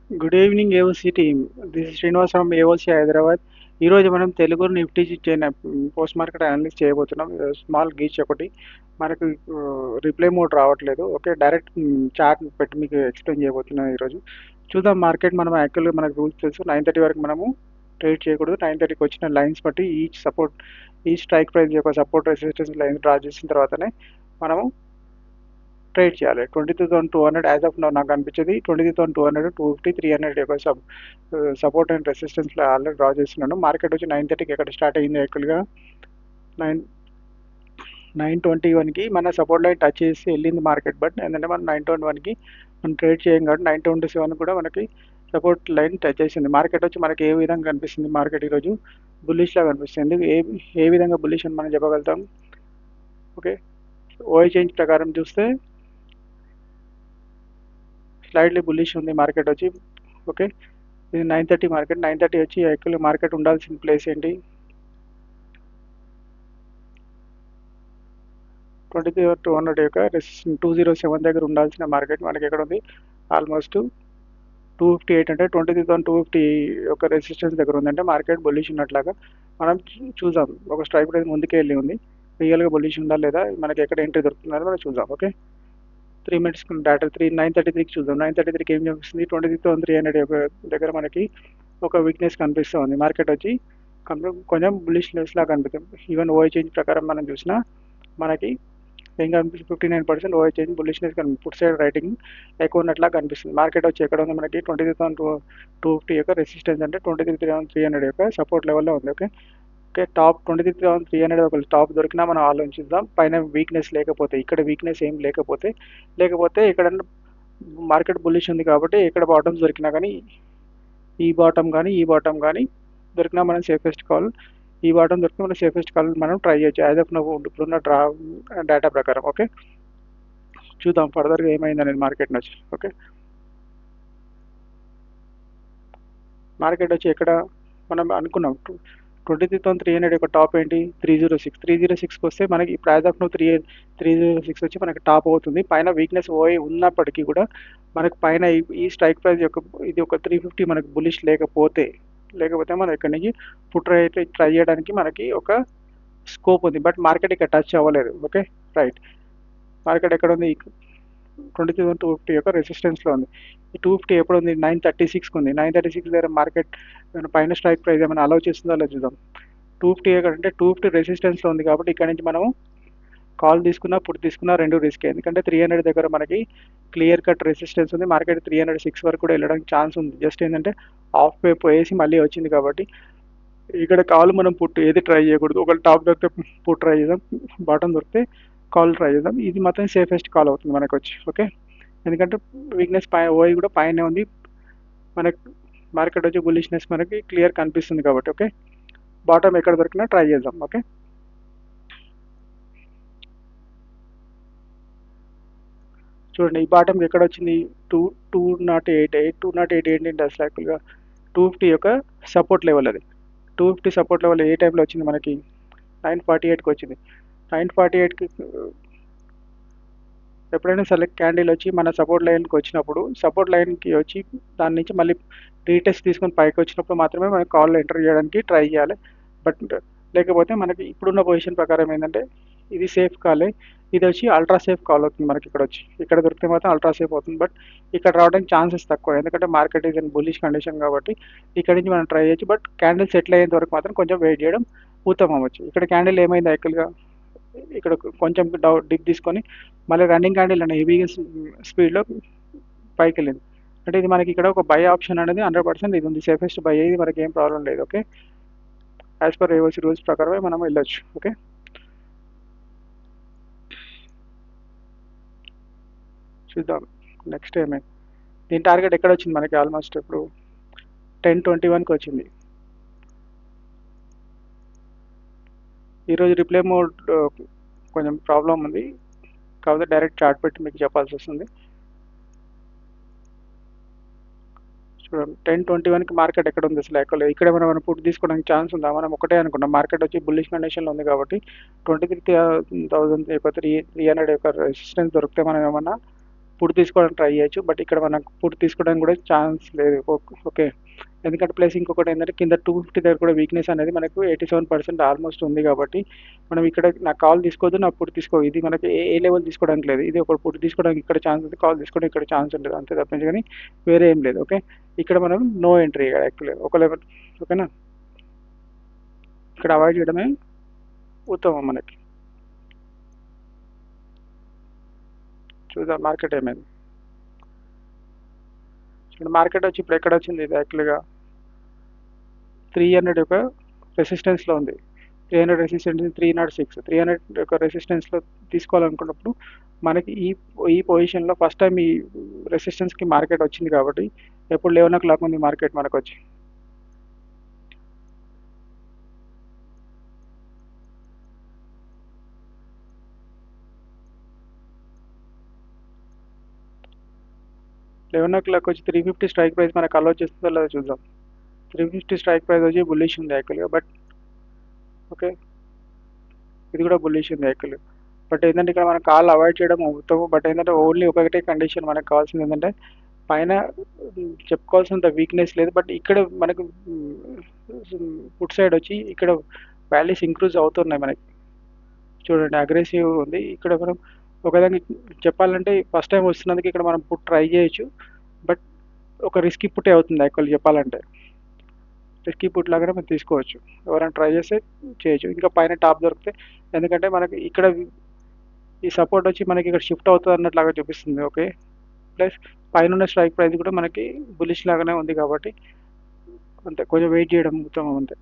Good evening AOC team. This is Srinivas from AOC Hyderabad. ఈరోజు మనం Telugu Nifty post market analyst చేయబోతున్నాం. Small గీచ్ ఒకటి మనకు రిప్లై మోడ్ రావట్లేదు. ఓకే, డైరెక్ట్ చార్ట్ పెట్టి మీకు ఎక్స్ప్లెయిన్ చేయబోతున్నాను ఈరోజు. చూద్దాం. మార్కెట్ మనం యాక్చువల్గా మనకు రూల్స్ తెలుసు. 9:30 వరకు మనము ట్రేడ్ చేయకూడదు. 9:30కి వచ్చిన లైన్స్ బట్టి ఈ స్ట్రైక్ ప్రైస్ యొక్క సపోర్ట్ రెసిస్టెన్స్ లైన్ డ్రా చేసిన తర్వాతనే మనము ట్రేడ్ చేయాలి. 22,200 యాజ్ ఆఫ్ నౌ నాకు అనిపించేది. 22,200, 250, 300 యొక్క support and resistance already draw చేస్తున్నాను. మార్కెట్ వచ్చి 9:30కి ఎక్కడ స్టార్ట్ అయింది యాక్చువల్గా 9:21కి మన సపోర్ట్ లైన్ టచ్ చేసి వెళ్ళింది మార్కెట్. బట్ ఏంటంటే మనం 9:21కి మనం ట్రేడ్ చేయం కాబట్టి 9:27 కూడా మనకి సపోర్ట్ లైన్ టచ్ చేసింది. మార్కెట్ వచ్చి మనకి ఏ విధంగా కనిపిస్తుంది? మార్కెట్ ఈరోజు బుల్లిష్ లాగా కనిపిస్తుంది. ఏ విధంగా బుల్లిష్ అని మనం చెప్పగలుగుతాం? ఓకే, ఓఐ చేంజ్ ప్రకారం చూస్తే స్లైడ్లీ బుల్లిష్ ఉంది మార్కెట్ వచ్చి. ఓకే, ఇది 9:30 మార్కెట్. 9:30 వచ్చి యాక్చువల్లీ మార్కెట్ ఉండాల్సిన ప్లేస్ ఏంటి? 22,200 యొక్క 207 దగ్గర ఉండాల్సిన మార్కెట్ మనకి ఎక్కడ ఉంది? ఆల్మోస్ట్ 258 అంటే 23,250 యొక్క రెసిస్టెన్స్ దగ్గర ఉందంటే మార్కెట్ బుల్లిష్ ఉన్నట్లాగా మనం చూద్దాం. ఒక స్ట్రైక్ ప్రైస్ ముందుకే వెళ్ళి ఉంది. రియల్గా బుల్లిష్ ఉందా లేదా, మనకి ఎక్కడ ఎంట్రీ దొరుకుతుందని మనం చూద్దాం. ఓకే, 3 మినిట్స్ డేటా 9:33కి చూద్దాం. 9:33కి ఏం చూపిస్తుంది? 23,300 యొక్క దగ్గర మనకి ఒక వీక్నెస్ కనిపిస్తూ ఉంది. మార్కెట్ వచ్చి కొంచెం బుల్లిష్నెస్ లాగా కనిపిస్తుంది. ఈవెన్ ఓఐ చేంజ్ ప్రకారం మనం చూసినా మనకి ఏం కనిపిస్తుంది? 59% ఓఐ చేంజ్ బుల్లిష్నెస్ కనిపిస్తుంది. ఫుడ్ సైడ్ రైటింగ్ ఎక్కువ ఉన్నట్లా కనిపిస్తుంది. మార్కెట్ వచ్చి ఎక్కడ ఉంది? మనకి 23,250 యొక్క రెసిస్టెన్స్ అంటే 23,300 యొక్క సపోర్ట్ లెవెల్లో ఉంది. ఓకే ఓకే, టాప్ 23,300 ఒక టాప్ దొరికినా మనం ఆలోచిద్దాం. పైన వీక్నెస్ లేకపోతే, ఇక్కడ వీక్నెస్ ఏం లేకపోతే ఇక్కడ మార్కెట్ బుల్లిష్ ఉంది కాబట్టి ఇక్కడ బాటమ్స్ దొరికినా కానీ ఈ బాటమ్ కానీ దొరికినా మనం సేఫెస్ట్ కాల్. ఈ బాటమ్ దొరికినా మనం సేఫెస్ట్ కాల్ మనం ట్రై చేయొచ్చు యాజ్ ఆఫ్ నువ్వు ఇప్పుడున్న డేటా ప్రకారం. ఓకే, చూద్దాం ఫర్దర్గా ఏమైంది అనేది మార్కెట్ వచ్చి. ఓకే, మార్కెట్ వచ్చి ఎక్కడ మనం అనుకున్నాం 23,300 యొక్క టాప్ ఏంటి? 306కి వస్తే మనకి ఇప్పుడు యాజ్ ఆఫ్ నువ్వు 306 వచ్చి మనకి టాప్ అవుతుంది. పైన వీక్నెస్ ఓఐ ఉన్నప్పటికీ కూడా మనకి పైన ఈ స్ట్రైక్ ప్రైస్ యొక్క ఇది ఒక 350 మనకి బులిష్ లేకపోతే మనం ఇక్కడి నుంచి పుట్ ట్రై చేయడానికి మనకి ఒక స్కోప్ ఉంది. బట్ మార్కెట్ ఇక్కడ టచ్ అవ్వలేదు. ఓకే రైట్, మార్కెట్ ఎక్కడ ఉంది? 22,250 యొక్క రెసిస్టెన్స్లో ఉంది. ఈ 250 ఎప్పుడు ఉంది? 9:36కి ఉంది. 9:36 దగ్గర మార్కెట్ పైన స్ట్రైక్ ప్రైస్ ఏమైనా అలౌ చేస్తుందో అలా చూద్దాం. 250 ఎక్కడంటే 250 రెసిస్టెన్స్లో ఉంది కాబట్టి ఇక్కడ నుంచి మనము కాల్ తీసుకున్నా పుట్ తీసుకున్నా రెండు రిస్క్. ఎందుకంటే 300 దగ్గర మనకి క్లియర్ కట్ రెసిస్టెన్స్ ఉంది. మార్కెట్ 306 వరకు కూడా వెళ్ళడానికి ఛాన్స్ ఉంది. జస్ట్ ఏంటంటే ఆఫ్ వే పోయేసి మళ్ళీ వచ్చింది కాబట్టి ఇక్కడ కాల్ మనం పుట్ ఏది ట్రై చేయకూడదు. ఒకవేళ టాప్ దొరికితే పుట్ ట్రై చేద్దాం, బాటమ్ దొరికితే కాల్ ట్రై చేద్దాం. ఇది మాత్రం సేఫెస్ట్ కాల్ అవుతుంది మనకు వచ్చి. ఓకే, ఎందుకంటే వీక్నెస్ ఓఐ కూడా పైనే ఉంది. మనకి మార్కెట్ వచ్చి బుల్లిష్నెస్ మనకి క్లియర్ కనిపిస్తుంది కాబట్టి. ఓకే, బాటమ్ ఎక్కడ దొరికినా ట్రై చేద్దాం. ఓకే, చూడండి ఈ బాటమ్కి ఎక్కడ వచ్చింది? 208 ఏంటంటే అసలు యాక్చువల్గా 250 యొక్క సపోర్ట్ లెవెల్. అది 250 సపోర్ట్ లెవెల్ ఏ టైంలో వచ్చింది? మనకి 9:48కి వచ్చింది. 9:48కి ఎప్పుడైనా సెలెక్ట్ క్యాండిల్ వచ్చి మన సపోర్ట్ లైన్కి వచ్చినప్పుడు, సపోర్ట్ లైన్కి వచ్చి దాని నుంచి మళ్ళీ రీటెస్ట్ తీసుకొని పైకి వచ్చినప్పుడు మాత్రమే మనకి కాల్లో ఎంటర్ చేయడానికి ట్రై చేయాలి. బట్ లేకపోతే మనకి ఇప్పుడున్న పొజిషన్ ప్రకారం ఏంటంటే ఇది సేఫ్ కాలే, ఇది వచ్చి అల్ట్రా సేఫ్ కాల్ అవుతుంది మనకి. ఇక్కడ దొరికితే మాత్రం అల్ట్రా సేఫ్ అవుతుంది. బట్ ఇక్కడ రావడానికి ఛాన్సెస్ తక్కువ, ఎందుకంటే market is in bullish condition కాబట్టి ఇక్కడ నుంచి మనం ట్రై చేయొచ్చు. బట్ క్యాండిల్ సెటిల్ అయ్యేంత వరకు మాత్రం కొంచెం వెయిట్ చేయడం ఉత్తమం అవ్వచ్చు. ఇక్కడ క్యాండిల్ ఏమైంది యాక్చువల్గా? ఇక్కడ కొంచెం డిప్ తీసుకొని మళ్ళీ రన్నింగ్ క్యాండిల్ అనే హెవీగా స్పీడ్లో పైకి వెళ్ళింది. అంటే ఇది మనకి ఇక్కడ ఒక బై ఆప్షన్ అనేది 100% ఇది ఉంది. సేఫెస్ట్ బై, ఇది మనకి ఏం ప్రాబ్లం లేదు. Okay, as per AOC rules ప్రకారమే మనం వెళ్ళొచ్చు. ఓకే, చూద్దాం నెక్స్ట్ ఏమైంది. దీని టార్గెట్ ఎక్కడ వచ్చింది మనకి? ఆల్మోస్ట్ ఇప్పుడు 10:21కి వచ్చింది. ఈరోజు రిప్లై మోడ్ కొంచెం ప్రాబ్లం ఉంది కాకపోతే డైరెక్ట్ చార్ట్ పెట్టి మీకు చెప్పాల్సి వస్తుంది. చూడండి 10:21కి మార్కెట్ ఎక్కడ ఉంది అసలు యాక్చువల్? ఇక్కడ మనం పుట్ తీసుకోవడానికి ఛాన్స్ ఉందా? మనం ఒకటే అనుకున్నాం, మార్కెట్ వచ్చి బుల్లిష్ కండిషన్లో ఉంది కాబట్టి 23,300 యొక్క రెసిస్టెన్స్ దొరికితే మనం ఏమన్నా పుట్ తీసుకోవడానికి ట్రై చేయొచ్చు. బట్ ఇక్కడ మనకు పుట్ తీసుకోవడానికి కూడా ఛాన్స్ లేదు. ఓకే, ఎందుకంటే ప్లస్ ఇంకొకటి ఏంటంటే కింద 250 దగ్గర కూడా వీక్నెస్ అనేది మనకు 87% ఆల్మోస్ట్ ఉంది కాబట్టి మనం ఇక్కడ నా కాల్ తీసుకోవద్దు, నా పుట్ తీసుకో, ఇది మనకి ఏ లెవెల్ తీసుకోవడానికి లేదు. ఇది ఒక పుట్ తీసుకోవడానికి ఇక్కడ ఛాన్స్ ఉంది, కాల్ తీసుకోవడానికి ఇక్కడ ఛాన్స్ ఉంటుంది, అంతే తప్పించి కానీ వేరే ఏం లేదు. ఓకే, ఇక్కడ మనం నో ఎంట్రీ యాక్చువల్లీ ఒక లెవెల్. ఓకేనా, ఇక్కడ అవాయిడ్ చేయడమే ఉత్తమం మనకి. చూద్దాం మార్కెట్ ఏమైంది. ఇక్కడ మార్కెట్ వచ్చి ఇప్పుడు ఎక్కడ వచ్చింది, ఇది యాక్చువల్గా 300 యొక్క రెసిస్టెన్స్లో ఉంది. 300 రెసిస్టెన్స్, 300 యొక్క రెసిస్టెన్స్లో తీసుకోవాలనుకున్నప్పుడు మనకి ఈ పొజిషన్లో ఫస్ట్ టైం ఈ రెసిస్టెన్స్కి మార్కెట్ వచ్చింది కాబట్టి ఎప్పుడు 11 o'clock ఉంది మార్కెట్ మనకు వచ్చి. లెవెన్ ఓ క్లాక్ వచ్చి 350 స్ట్రైక్ ప్రైస్ మనకు అలో చేస్తుందో లేదో చూద్దాం. 350 స్ట్రైక్ ప్రైస్ వచ్చి బుల్లిష్ ఉంది యాక్చువల్గా. బట్ ఓకే, ఇది కూడా బుల్లిష్ ఉంది యాక్చువల్గా. బట్ ఏంటంటే ఇక్కడ మనం కాల్ అవాయిడ్ చేయడం అవుతాము. బట్ ఏంటంటే ఓన్లీ ఒకటే కండిషన్ మనకు కావాల్సింది ఏంటంటే పైన చెప్పుకోవాల్సినంత వీక్నెస్ లేదు. బట్ ఇక్కడ మనకు ఫుట్ సైడ్ వచ్చి ఇక్కడ వాల్యూస్ ఇంక్రూజ్ అవుతున్నాయి మనకి. చూడండి అగ్రెసివ్ ఉంది. ఇక్కడ మనం ఒక విధంగా చెప్పాలంటే ఫస్ట్ టైం వస్తున్నందుకు ఇక్కడ మనం పుట్ ట్రై చేయొచ్చు. బట్ ఒక రిస్కీ పుట్టే అవుతుంది యాక్చువల్ చెప్పాలంటే. రిస్కీ పుట్ లాగానే మనం తీసుకోవచ్చు, ఎవరైనా ట్రై చేస్తే చేయొచ్చు. ఇంకా పైన టాప్ దొరికితే, ఎందుకంటే మనకి ఇక్కడ ఈ సపోర్ట్ వచ్చి మనకి ఇక్కడ షిఫ్ట్ అవుతుంది అన్నట్లాగా చూపిస్తుంది. ఓకే, ప్లస్ పైన ఉన్న స్ట్రైక్ ప్రైస్ కూడా మనకి బులిష్ లాగానే ఉంది కాబట్టి అంతే, కొంచెం వెయిట్ చేయడం ఉత్తమం అంతే.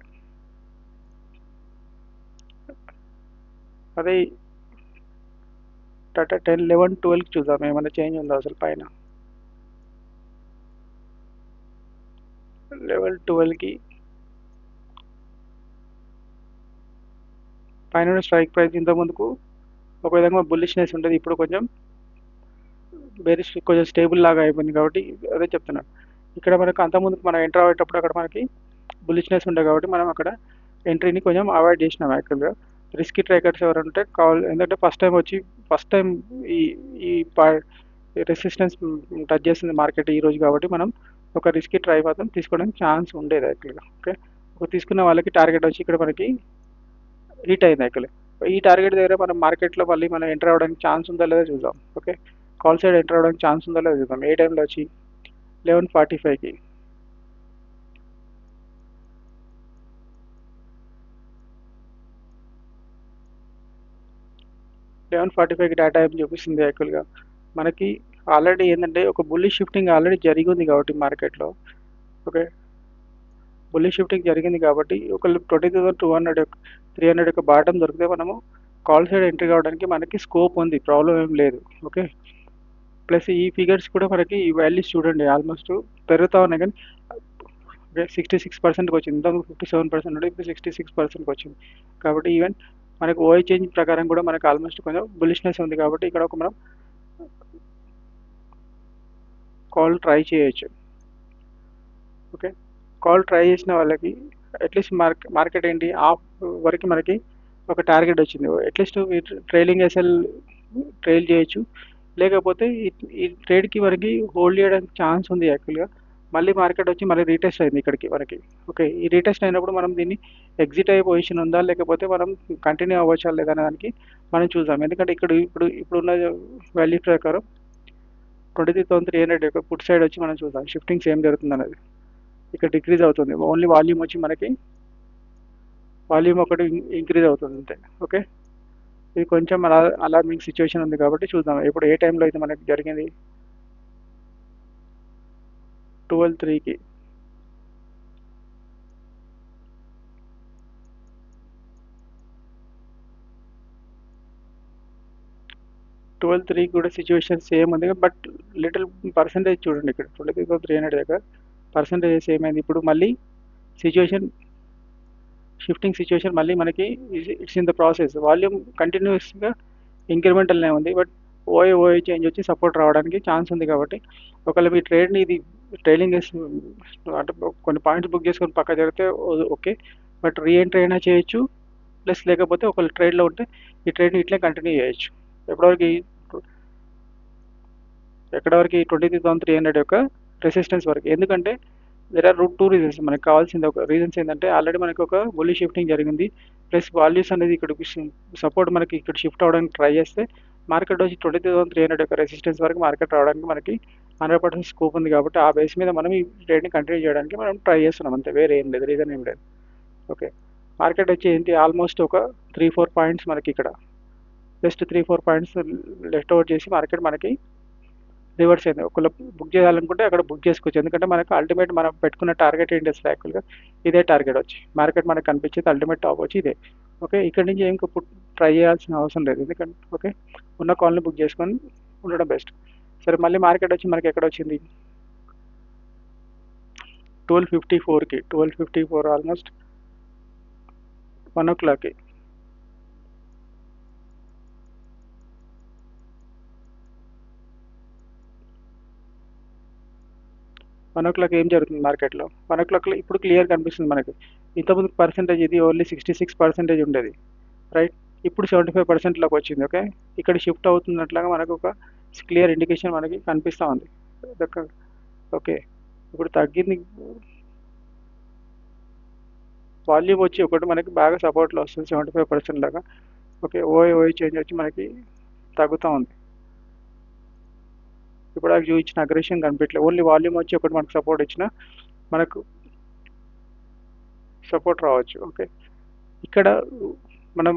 అదే 10, 11, 12 చూద్దాం ఏమైనా చేంజ్ ఉందో అసలు పైన. లెవెల్ 12కి పైన స్ట్రైక్ ప్రైస్ ఇంత ముందుకు ఒక విధంగా బుల్లిష్నెస్ ఉంటుంది, ఇప్పుడు కొంచెం బేరిష్, కొంచెం స్టేబుల్ లాగా అయిపోయింది కాబట్టి అదే చెప్తున్నాను. ఇక్కడ మనకు అంతకుముందుకు మనం ఎంటర్ అయ్యేటప్పుడు అక్కడ మనకి బుల్లిష్నెస్ ఉండే కాబట్టి మనం అక్కడ ఎంట్రీని కొంచెం అవాయిడ్ చేసినాం యాక్చువల్గా. రిస్కీ ట్రేకర్స్ ఎవరంటే కావాలి, ఎందుకంటే ఫస్ట్ టైం ఈ ఈ రెసిస్టెన్స్ టచ్ చేస్తుంది మార్కెట్ ఈరోజు కాబట్టి మనం ఒక రిస్కీ ట్రై మాత్రం తీసుకోవడానికి ఛాన్స్ ఉండేది యాక్చువల్గా. ఓకే, ఒక తీసుకున్న వాళ్ళకి టార్గెట్ వచ్చి ఇక్కడ మనకి హిట్ అయింది యాక్చువల్లీ. ఈ టార్గెట్ దగ్గర మనం మార్కెట్లో మళ్ళీ మనం ఎంటర్ అవ్వడానికి ఛాన్స్ ఉందా లేదా చూద్దాం. ఓకే, కాల్ సైడ్ ఎంటర్ అవ్వడానికి ఛాన్స్ ఉందా లేదా చూద్దాం. ఏ టైంలో వచ్చి 11:45కి 11:45కి డేటా ఏం చూపిస్తుంది యాక్చువల్గా. మనకి ఆల్రెడీ ఏంటంటే ఒక బుల్లిష్ షిఫ్టింగ్ ఆల్రెడీ జరిగింది కాబట్టి మార్కెట్లో. ఓకే, బుల్లిష్ షిఫ్టింగ్ జరిగింది కాబట్టి ఒక 20,200 300 యొక్క బాటం దొరికితే మనము కాల్ సైడ్ ఎంట్రీ కావడానికి మనకి స్కోప్ ఉంది, ప్రాబ్లం ఏం లేదు. ఓకే, ప్లస్ ఈ ఫిగర్స్ కూడా మనకి ఈ వాల్యూస్ చూడండి ఆల్మోస్ట్ పెరుగుతూ ఉన్నాయి, కానీ 66%కి వచ్చింది. ఇంతకు 57% ఉండే, ఇప్పుడు 66%కి వచ్చింది. కాబట్టి ఈవెన్ మనకు ఓఐ చేంజ్ ప్రకారం కూడా మనకు ఆల్మోస్ట్ కొంచెం బులిష్నెస్ ఉంది కాబట్టి ఇక్కడ ఒక మనం కాల్ ట్రై చేయొచ్చు. ఓకే, కాల్ ట్రై చేసిన వాళ్ళకి అట్లీస్ట్ మార్కెట్ ఏంటి ఆఫ్ వరకు మనకి ఒక టార్గెట్ వచ్చింది. అట్లీస్ట్ ట్రైలింగ్ ఎస్ఎల్ ట్రైల్ చేయొచ్చు, లేకపోతే ఈ ట్రేడ్కి మనకి హోల్డ్ చేయడానికి ఛాన్స్ ఉంది యాక్చువల్గా. మళ్ళీ మార్కెట్ వచ్చి మళ్ళీ రీటెస్ట్ అయింది ఇక్కడికి మనకి. ఓకే, ఈ రీటెస్ట్ అయినప్పుడు మనం దీన్ని ఎగ్జిట్ అయ్యే పొజిషన్ ఉందా లేకపోతే మనం కంటిన్యూ అవ్వచ్చా లేదా అనే దానికి మనం చూద్దాం. ఎందుకంటే ఇప్పుడున్న వాల్యూ ప్రకారం 23,300 యొక్క పుట్ సైడ్ వచ్చి మనం చూద్దాం షిఫ్టింగ్స్ ఏం జరుగుతుంది అనేది. ఇక్కడ డిక్రీజ్ అవుతుంది, ఓన్లీ వాల్యూమ్ వచ్చి మనకి వాల్యూమ్ ఒకటి ఇంక్రీజ్ అవుతుంది అంతే. ఓకే, ఇది కొంచెం అలార్మింగ్ సిచ్యువేషన్ ఉంది కాబట్టి చూద్దాం ఇప్పుడు ఏ టైంలో అయితే మనకి జరిగింది. 12:03కి 12:03 కూడా సిచ్యువేషన్ సేమ్ ఉంది, బట్ లిటిల్ పర్సంటేజ్ చూడండి ఇక్కడ 23,300 దగ్గర పర్సంటేజెస్ ఏమైంది. ఇప్పుడు మళ్ళీ సిచ్యువేషన్ షిఫ్టింగ్ సిచ్యువేషన్ మళ్ళీ మనకి it's in the process. Volume కంటిన్యూస్గా ఇంక్రిమెంటల్నే ఉంది, బట్ ఓఐ చేంజ్ వచ్చి సపోర్ట్ రావడానికి ఛాన్స్ ఉంది. కాబట్టి ఒకవేళ మీ ట్రేడ్ని ఇది ట్రైలింగ్ అంటే కొన్ని పాయింట్స్ బుక్ చేసుకొని పక్క జరిగితే ఓకే, బట్ రీఎంట్రీ అయినా చేయొచ్చు, ప్లస్ లేకపోతే ఒకవేళ ట్రేడ్లో ఉంటే ఈ ట్రేడ్ని ఇట్లే కంటిన్యూ చేయొచ్చు. ఎప్పటివరకు ఎక్కడ వరకు 23,300 యొక్క రెసిస్టెన్స్ వరకు. ఎందుకంటే దేర్ ఆర్ టూ రీజన్స్. మనకు కావాల్సింది ఒక రీజన్స్ ఏంటంటే ఆల్రెడీ మనకి ఒక బుల్లి షిఫ్టింగ్ జరిగింది, ప్లస్ వాల్యూస్ అనేది ఇక్కడ సపోర్ట్ మనకి ఇక్కడ షిఫ్ట్ అవ్వడానికి ట్రై చేస్తే మార్కెట్ వచ్చి 23,300 యొక్క రెసిస్టెన్స్ వరకు మార్కెట్ రావడానికి మనకి 100% స్కోప్ ఉంది. కాబట్టి ఆ బేస్ మీద మనం ఈ ట్రేడ్ని కంటిన్యూ చేయడానికి మనం ట్రై చేస్తున్నాం అంతే, వేరే ఏం లేదు, రీజన్ ఏం లేదు. ఓకే, మార్కెట్ వచ్చి ఏంటి ఆల్మోస్ట్ ఒక 3-4 పాయింట్స్ మనకి ఇక్కడ జస్ట్ 3-4 పాయింట్స్ లెఫ్ట్ ఓవర్ చేసి మార్కెట్ మనకి రివర్స్ అయింది. ఒకవేళ బుక్ చేయాలనుకుంటే అక్కడ బుక్ చేసుకోవచ్చు. ఎందుకంటే మనకు అల్టిమేట్ మనం పెట్టుకున్న టార్గెట్ ఏంటి అసలు యాక్చువల్గా ఇదే టార్గెట్ వచ్చి మార్కెట్ మనకు కనిపించేది అల్టిమేట్ టాప్ వచ్చి ఇదే. ఓకే, ఇక్కడ నుంచి ఏం ట్రై చేయాల్సిన అవసరం లేదు, ఎందుకంటే ఓకే ఉన్న కాల్ని బుక్ చేసుకొని ఉండడం బెస్ట్. సరే, మళ్ళీ మార్కెట్ వచ్చి మనకి ఎక్కడ వచ్చింది 1254కి, 1254 ఆల్మోస్ట్ 1 o'clockకి. వన్ ఓ క్లాక్ ఏం జరుగుతుంది మార్కెట్లో? 1 o'clockలో ఇప్పుడు క్లియర్ కనిపిస్తుంది మనకి. ఇంతకుముందు పర్సెంటేజ్ ఇది ఓన్లీ 66% ఉండేది, రైట్? ఇప్పుడు 75%లోకి వచ్చింది. ఓకే, ఇక్కడ షిఫ్ట్ అవుతున్నట్లుగా మనకు ఒక క్లియర్ ఇండికేషన్ మనకి కనిపిస్తూ ఉంది. ఓకే, ఇప్పుడు తగ్గింది, వాల్యూమ్ వచ్చి ఒకటి మనకి బాగా సపోర్ట్లో వస్తుంది 75% లాగా. ఓకే, ఓఐ చేంజ్ వచ్చి మనకి తగ్గుతూ ఉంది. ఇప్పుడు అది చూపించిన అగ్రెషన్ కనిపించలేదు, ఓన్లీ వాల్యూమ్ వచ్చి ఒకటి మనకు సపోర్ట్ ఇచ్చిన మనకు సపోర్ట్ రావచ్చు. ఓకే, ఇక్కడ మనం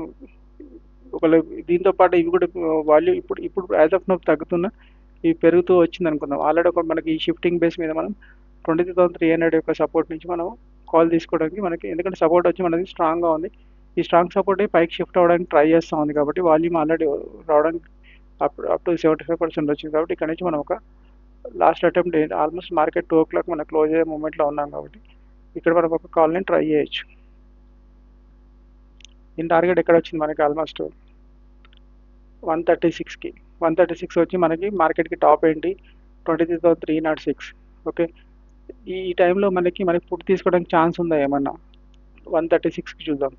ఒకవేళ దీంతో పాటు ఇవి కూడా వాల్యూ ఇప్పుడు యాజ్ ఆఫ్ నో తగ్గుతున్న ఇవి పెరుగుతూ వచ్చింది అనుకుందాం. ఆల్రెడీ ఒక మనకి ఈ షిఫ్టింగ్ బేస్ మీద మనం 23,300 యొక్క సపోర్ట్ నుంచి మనం కాల్ తీసుకోవడానికి మనకి, ఎందుకంటే సపోర్ట్ వచ్చి మనది స్ట్రాంగ్గా ఉంది, ఈ స్ట్రాంగ్ సపోర్ట్ పైకి షిఫ్ట్ అవ్వడానికి ట్రై చేస్తూ ఉంది. కాబట్టి వాల్యూమ్ ఆల్రెడీ రావడానికి అప్ టు 75% వచ్చింది. కాబట్టి ఇక్కడ నుంచి మనం ఒక last attempt almost market 2 o'clock మనం క్లోజ్ అయ్యే మూమెంట్లో ఉన్నాం. కాబట్టి ఇక్కడ మనం ఒక కాల్ని ట్రై చేయొచ్చు. దీని టార్గెట్ ఎక్కడ వచ్చింది మనకి ఆల్మోస్ట్ 136కి. 136 వచ్చి మనకి మార్కెట్కి టాప్ ఏంటి 23,306. ఓకే, ఈ టైంలో మనకి పుట్ తీసుకోవడానికి ఛాన్స్ ఉందా ఏమన్నా? 136కి చూద్దాం.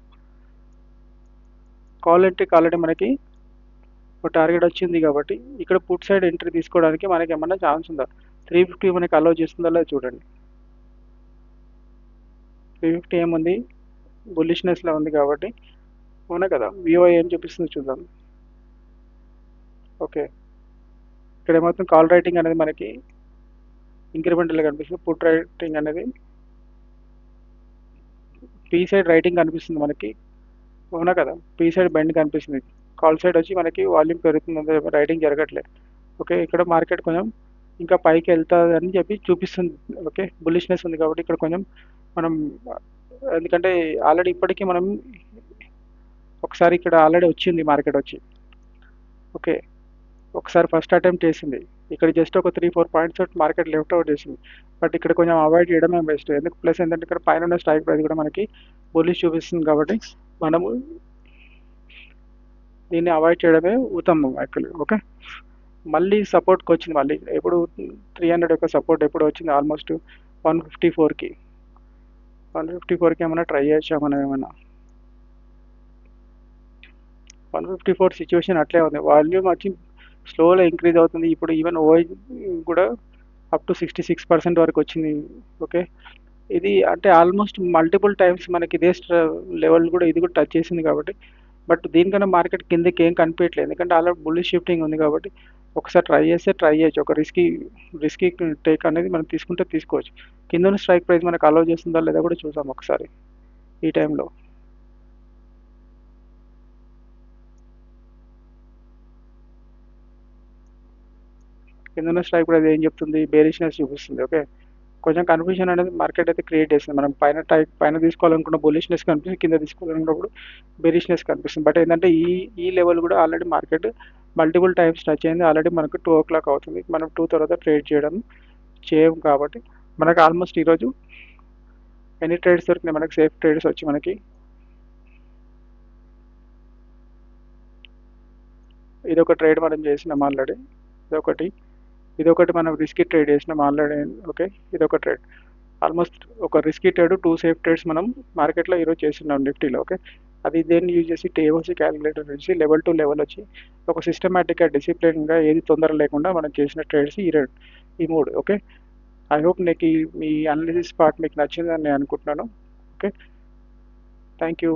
కాల్ ఎంట్రీకి ఆల్రెడీ మనకి ఒక టార్గెట్ వచ్చింది కాబట్టి ఇక్కడ పుట్ సైడ్ ఎంట్రీ తీసుకోవడానికి మనకి ఏమన్నా ఛాన్స్ ఉందా? 350 మనకి అలౌ చేస్తుందా లేదా చూడండి. 350 ఏముంది, బుల్లిష్నెస్లో ఉంది కాబట్టి అవునా కదా. విఓఐ ఏం చూపిస్తుందో చూద్దాం. ఓకే, ఇక్కడ ఏమవుతుంది, కాల్ రైటింగ్ అనేది మనకి ఇంక్రిమెంటల్గా కనిపిస్తుంది, పుట్ రైటింగ్ అనేది పీ సైడ్ రైటింగ్ కనిపిస్తుంది మనకి, అవునా కదా. పీ సైడ్ బెండ్ కనిపిస్తుంది, కాల్ సైడ్ వచ్చి మనకి వాల్యూమ్ పెరుగుతుంది, రైటింగ్ జరగట్లేదు. ఓకే, ఇక్కడ మార్కెట్ కొంచెం ఇంకా పైకి వెళ్తుంది అని చెప్పి చూపిస్తుంది. ఓకే, బుల్లిష్నెస్ ఉంది కాబట్టి ఇక్కడ కొంచెం మనం, ఎందుకంటే ఆల్రెడీ ఇప్పటికీ మనం ఒకసారి ఇక్కడ ఆల్రెడీ వచ్చింది మార్కెట్ వచ్చి. ఓకే, ఒకసారి ఫస్ట్ అటెంప్ట్ చేసింది, ఇక్కడ జస్ట్ ఒక 3-4 పాయింట్స్ మార్కెట్ లెఫ్ట్ అవుట్ చేసింది. బట్ ఇక్కడ కొంచెం అవాయిడ్ చేయడమే బెస్ట్, ఎందుకు ప్లస్ ఏంటంటే ఇక్కడ పైన ఉన్న స్ట్రైక్ ప్రైస్ కూడా మనకి బుల్లిష్ చూపిస్తుంది కాబట్టి మనము దీన్ని అవాయిడ్ చేయడమే ఉత్తమం యాక్చువల్లీ. ఓకే, మళ్ళీ సపోర్ట్కి వచ్చింది, మళ్ళీ ఎప్పుడు 300 యొక్క సపోర్ట్ ఎప్పుడు వచ్చింది ఆల్మోస్ట్ 154కి. 154కి ఏమైనా ట్రై చేయొచ్చా మనం? ఏమైనా 154 సిచ్యువేషన్ అట్లే ఉంది, వాల్యూమ్ వచ్చి స్లోలో ఇంక్రీజ్ అవుతుంది. ఇప్పుడు ఈవెన్ ఓఐ కూడా అప్ టు 66% వరకు వచ్చింది. ఓకే, ఇది అంటే ఆల్మోస్ట్ మల్టిపుల్ టైమ్స్ మనకి ఇదే లెవెల్ కూడా ఇది కూడా టచ్ చేసింది కాబట్టి, బట్ దీనికన్నా మార్కెట్ కిందకి ఏం కనిపించట్లేదు, ఎందుకంటే ఆల్రెడీ బుల్లిష్ షిఫ్టింగ్ ఉంది. కాబట్టి ఒకసారి ట్రై చేయొచ్చు, ఒక రిస్కీ టేక్ అనేది మనం తీసుకుంటే తీసుకోవచ్చు. కింద ఉన్న స్ట్రైక్ ప్రైస్ మనకు అలౌ చేస్తుందా లేదా కూడా చూసాం ఒకసారి ఈ టైంలో. కింద ఉన్న స్ట్రైక్ ప్రైస్ ఏం చెప్తుంది, బేరిష్నెస్ చూపిస్తుంది. ఓకే, కొంచెం కన్ఫ్యూజన్ అనేది మార్కెట్ అయితే క్రియేట్ చేస్తుంది. మనం పైన తీసుకోవాలనుకున్న బుల్లిష్నెస్ కనిపిస్తుంది, కింద తీసుకోవాలనుకున్నప్పుడు బెరిష్నెస్ కనిపిస్తుంది. బట్ ఏంటంటే ఈ లెవెల్ కూడా already market multiple times touch అయింది. ఆల్రెడీ మనకు 2 o'clock అవుతుంది, మనం 2 తర్వాత ట్రేడ్ చేయం కాబట్టి మనకు ఆల్మోస్ట్ ఈరోజు ఎన్ని ట్రేడ్స్ దొరికినాయి మనకి, సేఫ్ ట్రేడ్స్ వచ్చి మనకి ఇదొక ట్రేడ్ మనం చేసినాం ఆల్రెడీ, ఇదొకటి మనం రిస్కీ ట్రేడ్ చేసినాం ఆల్రెడీ. ఓకే, ఇదొక ట్రేడ్, ఆల్మోస్ట్ ఒక రిస్కీ ట్రేడ్ 2 సేఫ్ ట్రేడ్స్ మనం మార్కెట్లో ఈరోజు చేస్తున్నాం నిఫ్టీలో. ఓకే, అది దేన్ని యూజ్ చేసి టేఓసి క్యాలిక్యులేటర్ నుంచి లెవెల్ టు లెవెల్ వచ్చి ఒక సిస్టమేటిక్గా డిసిప్లిన్గా ఏది తొందర లేకుండా మనం చేసిన ట్రేడ్స్ ఈ మూడు. ఓకే, ఐ హోప్ మీకు మీ అనాలిసిస్ పార్ట్ మీకు నచ్చిందని నేను అనుకుంటున్నాను. Okay, thank you.